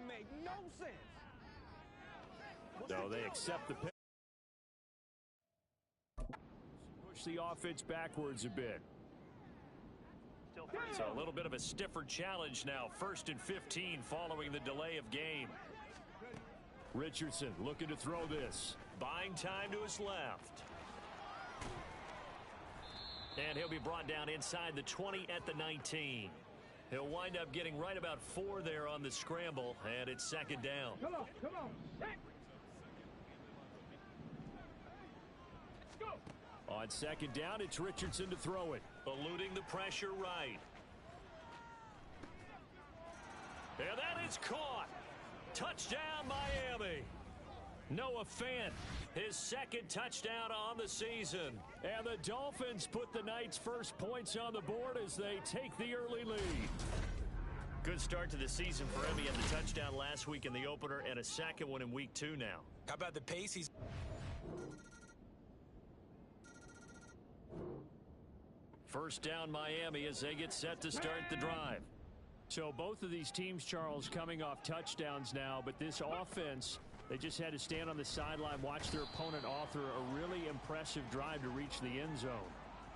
It made no sense. So they accept the pick. Push the offense backwards a bit. So a little bit of a stiffer challenge now. 1st and 15 following the delay of game. Richardson looking to throw this. Buying time to his left. And he'll be brought down inside the 20 at the 19. He'll wind up getting right about 4 there on the scramble, and it's 2nd down. Come on, come on. Hey. Let's go. On 2nd down, it's Richardson to throw it. Eluding the pressure right. And that is caught. Touchdown, Miami. Noah Fant, his 2nd touchdown on the season. And the Dolphins put the night's first points on the board as they take the early lead. Good start to the season for him. He had the touchdown last week in the opener and a 2nd one in week 2 now. How about the pace he's... First down, Miami, as they get set to start the drive. So both of these teams, Charles, coming off touchdowns now, but this offense, they just had to stand on the sideline, watch their opponent author a really impressive drive to reach the end zone.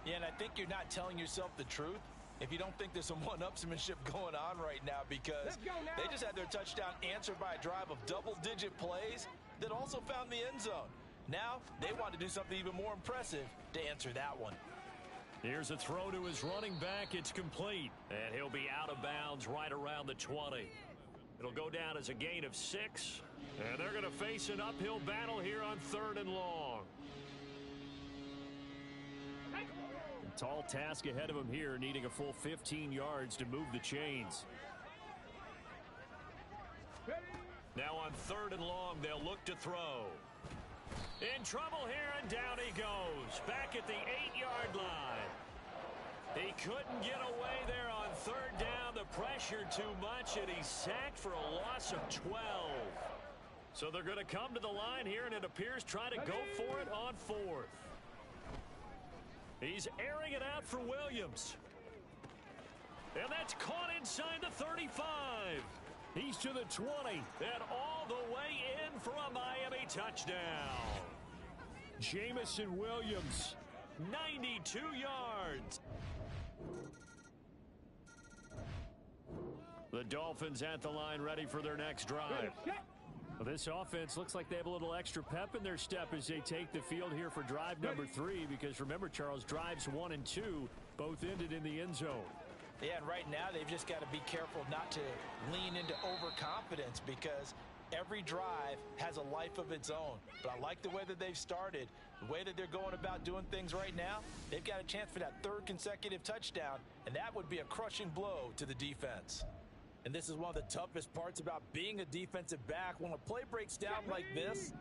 Yeah, and I think you're not telling yourself the truth if you don't think there's some one-upsmanship going on right now, because they just had their touchdown answered by a drive of double-digit plays that also found the end zone. Now they want to do something even more impressive to answer that one. Here's a throw to his running back. It's complete. And he'll be out of bounds right around the 20. It'll go down as a gain of 6. And they're going to face an uphill battle here on 3rd and long. A tall task ahead of him here, needing a full 15 yards to move the chains. Now on 3rd and long, they'll look to throw. In trouble here, and down he goes. Back at the 8-yard line. He couldn't get away there on 3rd down. The pressure too much, and he's sacked for a loss of 12. So they're going to come to the line here, and it appears try to go for it on 4th. He's airing it out for Williams. And that's caught inside the 35. He's to the 20, and all the way in for a Miami touchdown. Jamison Williams, 92 yards. The Dolphins at the line, ready for their next drive. Well, this offense looks like they have a little extra pep in their step as they take the field here for drive number 3, because remember, Charles, drives 1 and 2 both ended in the end zone. Yeah, and right now they've just got to be careful not to lean into overconfidence, because every drive has a life of its own. But I like the way that they've started, the way that they're going about doing things right now. They've got a chance for that 3rd consecutive touchdown, and that would be a crushing blow to the defense. And this is one of the toughest parts about being a defensive back. When a play breaks down like this,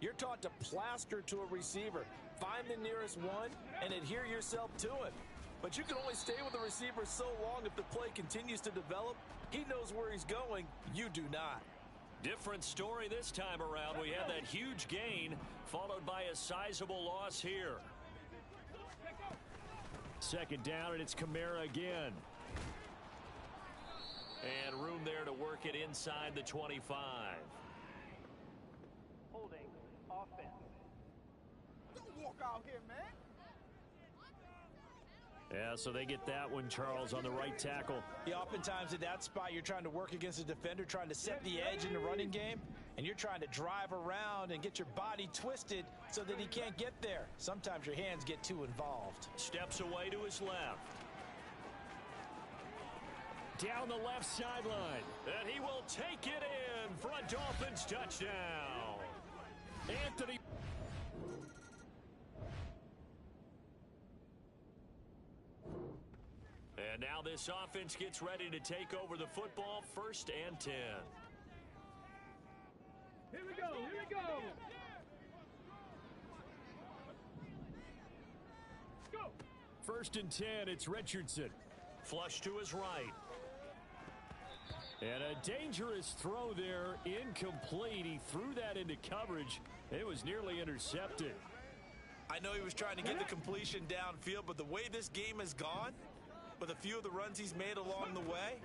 you're taught to plaster to a receiver, find the nearest one, and adhere yourself to it. But you can only stay with the receiver so long if the play continues to develop. He knows where he's going. You do not. Different story this time around. We had that huge gain followed by a sizable loss here. 2nd down, and it's Kamara again. And room there to work it inside the 25. Holding offense. Don't walk out here, man. Yeah, so they get that one, Charles, on the right tackle. Yeah, oftentimes at that spot, you're trying to work against a defender, trying to set the edge in the running game, and you're trying to drive around and get your body twisted so that he can't get there. Sometimes your hands get too involved. Steps away to his left. Down the left sideline. And he will take it in for a Dolphins touchdown. Anthony. And now this offense gets ready to take over the football. 1st and 10. Here we go, here we go. Let's go. 1st and 10, it's Richardson. Flush to his right. And a dangerous throw there, incomplete. He threw that into coverage. It was nearly intercepted. I know he was trying to get the completion downfield, but the way this game has gone, with a few of the runs he's made along the way,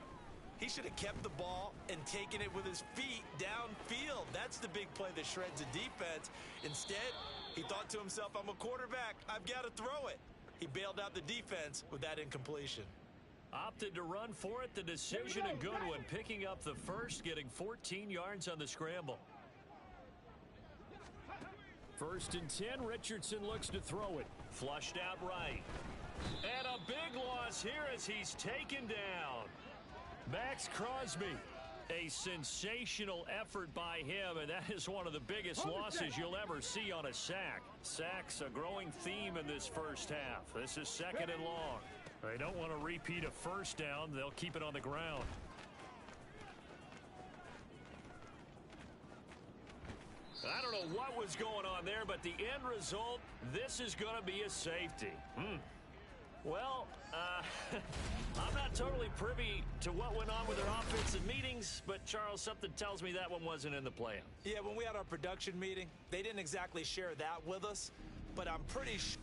He should have kept the ball and taken it with his feet downfield. That's the big play that shreds the defense. Instead, he thought to himself, I'm a quarterback. I've got to throw it. He bailed out the defense with that incompletion. Opted to run for it. The decision a good one. Picking up the first, getting 14 yards on the scramble. 1st and 10. Richardson looks to throw it. Flushed out right. And a big loss here as he's taken down. Max Crosby. A sensational effort by him, and that is one of the biggest losses you'll ever see on a sack. Sacks a growing theme in this first half. This is 2nd and long. They don't want to repeat a first down. They'll keep it on the ground. I don't know what was going on there, but the end result, this is going to be a safety. Well, I'm not totally privy to what went on with their offensive meetings, but, Charles, something tells me that one wasn't in the plan. Yeah, when we had our production meeting, they didn't exactly share that with us, but I'm pretty sure.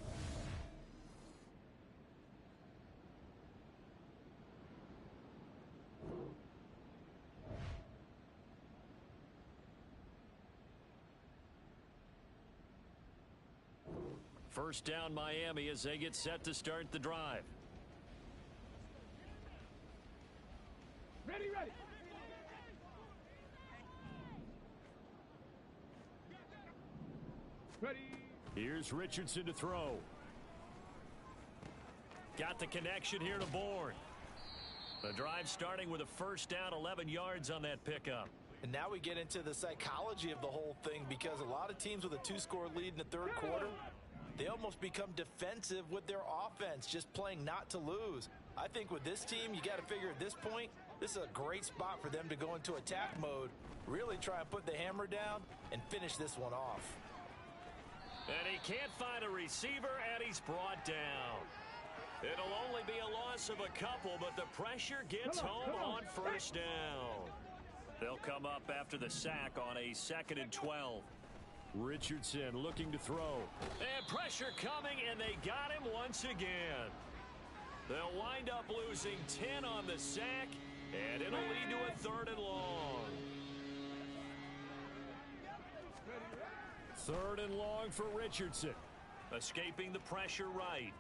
First down, Miami, as they get set to start the drive. Ready. Ready. Here's Richardson to throw. Got the connection here to Bourne. The drive starting with a first down, 11 yards on that pickup. And now we get into the psychology of the whole thing, because a lot of teams with a 2-score lead in the 3rd quarter, they almost become defensive with their offense, just playing not to lose. I think with this team, you got to figure at this point, this is a great spot for them to go into attack mode, really try and put the hammer down and finish this one off. And he can't find a receiver, and he's brought down. It'll only be a loss of a couple, but the pressure gets home on first down. They'll come up after the sack on a 2nd and 12. Richardson looking to throw. And pressure coming, and they got him once again. They'll wind up losing 10 on the sack, and it'll lead to a 3rd and long. 3rd and long for Richardson. Escaping the pressure right.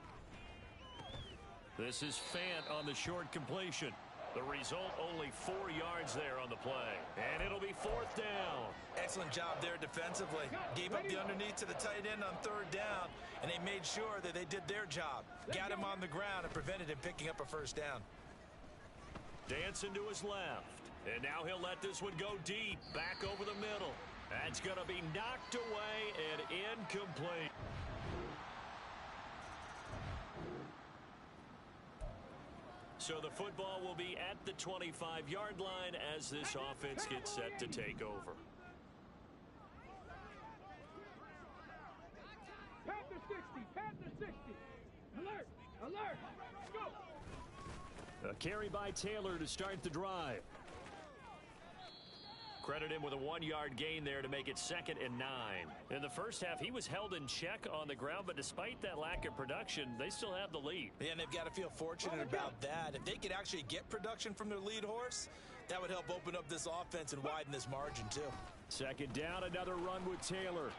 This is Fant on the short completion. The result, only 4 yards there on the play. And it'll be 4th down. Excellent job there defensively. Gave up the underneath to the tight end on 3rd down, and they made sure that they did their job. Got him on the ground and prevented him picking up a first down. Dancing to his left. And now he'll let this one go deep, back over the middle. That's going to be knocked away and incomplete. So the football will be at the 25-yard line as this offense gets set to take over. Panther 60. Alert. Go. A carry by Taylor to start the drive. Credit him with a 1-yard gain there to make it 2nd and 9. In the first half, he was held in check on the ground, but despite that lack of production, they still have the lead. Yeah, and they've got to feel fortunate about that. If they could actually get production from their lead horse, that would help open up this offense and widen this margin, too. 2nd down, another run with Taylor.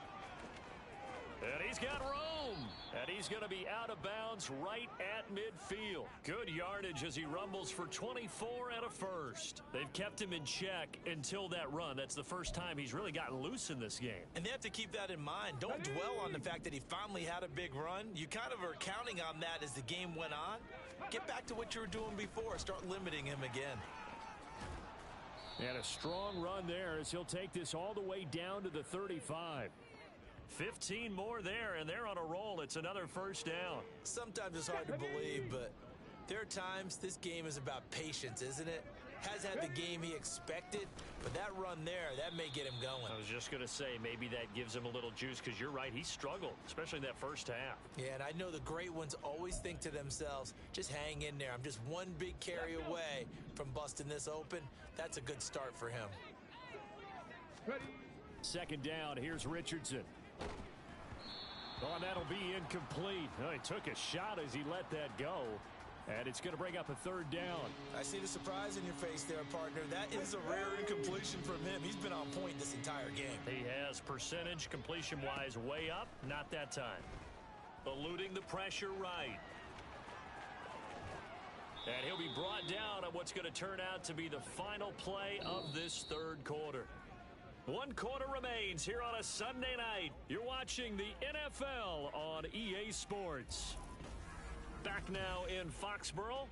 And he's got room. And he's going to be out of bounds right at midfield. Good yardage as he rumbles for 24 and a first. They've kept him in check until that run. That's the first time he's really gotten loose in this game. And they have to keep that in mind. Don't dwell on the fact that he finally had a big run. You kind of are counting on that as the game went on. Get back to what you were doing before. Start limiting him again. And a strong run there as he'll take this all the way down to the 35. 15 more there, and they're on a roll. It's another first down. Sometimes it's hard to believe, but there are times this game is about patience, isn't it? Has had the game he expected, but that run there, that may get him going. I was just going to say, maybe that gives him a little juice, because you're right, he struggled, especially in that first half. Yeah, and I know the great ones always think to themselves, just hang in there. I'm just one big carry away from busting this open. That's a good start for him. Ready. 2nd down, here's Richardson. Oh, and that'll be incomplete. Oh, he took a shot as he let that go. And it's going to bring up a third down. I see the surprise in your face there, partner. That is a rare incompletion from him. He's been on point this entire game. He has percentage completion-wise way up. Not that time. Eluding the pressure right. And he'll be brought down on what's going to turn out to be the final play of this third quarter. 1 quarter remains here on a Sunday night. You're watching the NFL on EA Sports. Back now in Foxborough.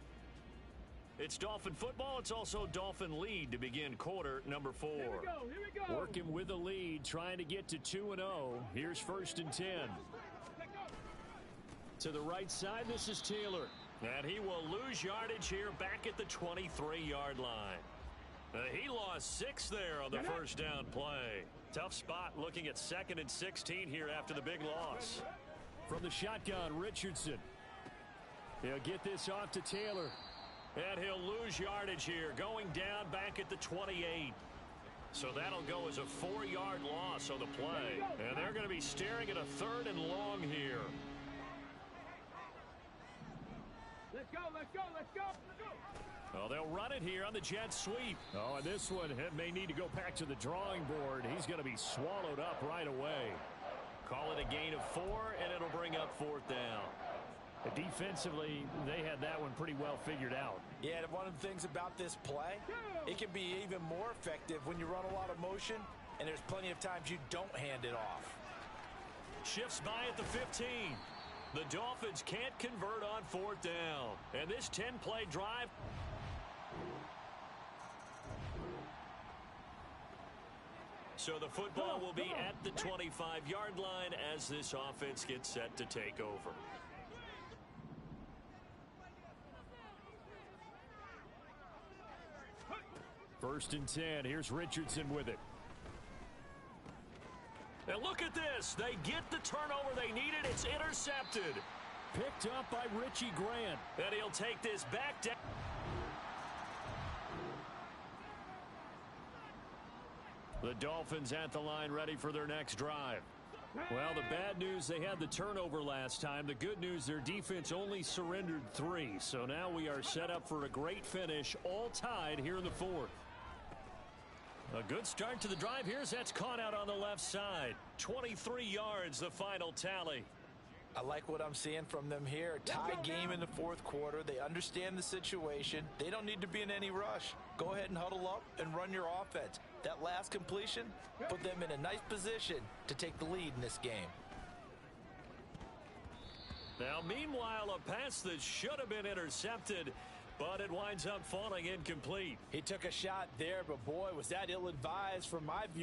It's Dolphin football. It's also Dolphin lead to begin quarter number 4. Here we go. Working with a lead, trying to get to 2-0. Here's 1st and 10. To the right side, this is Taylor. And he will lose yardage here back at the 23-yard line. He lost 6 there on the first down play. Tough spot looking at 2nd and 16 here after the big loss. From the shotgun, Richardson. He'll get this off to Taylor. And he'll lose yardage here, going down back at the 28. So that'll go as a 4-yard loss on the play. And they're going to be staring at a 3rd and long here. Let's go. Well, they'll run it here on the jet sweep. Oh, and this one may need to go back to the drawing board. He's going to be swallowed up right away. Call it a gain of 4, and it'll bring up 4th down. Defensively, they had that one pretty well figured out. Yeah, and one of the things about this play, it can be even more effective when you run a lot of motion, and there's plenty of times you don't hand it off. Shifts by at the 15. The Dolphins can't convert on 4th down. And this 10-play drive. So the football will be at the 25-yard line as this offense gets set to take over. First and 10. Here's Richardson with it. And look at this. They get the turnover they needed. It's intercepted. Picked up by Richie Grant. And he'll take this back down. The Dolphins at the line ready for their next drive. Well, the bad news, they had the turnover last time. The good news, their defense only surrendered 3. So now we are set up for a great finish, all tied here in the 4th. A good start to the drive. Here's that's caught out on the left side. 23 yards, the final tally. I like what I'm seeing from them here. Tie game in the 4th quarter. They understand the situation. They don't need to be in any rush. Go ahead and huddle up and run your offense. That last completion put them in a nice position to take the lead in this game. Now, meanwhile, a pass that should have been intercepted, but it winds up falling incomplete. He took a shot there, but boy, was that ill-advised from my view.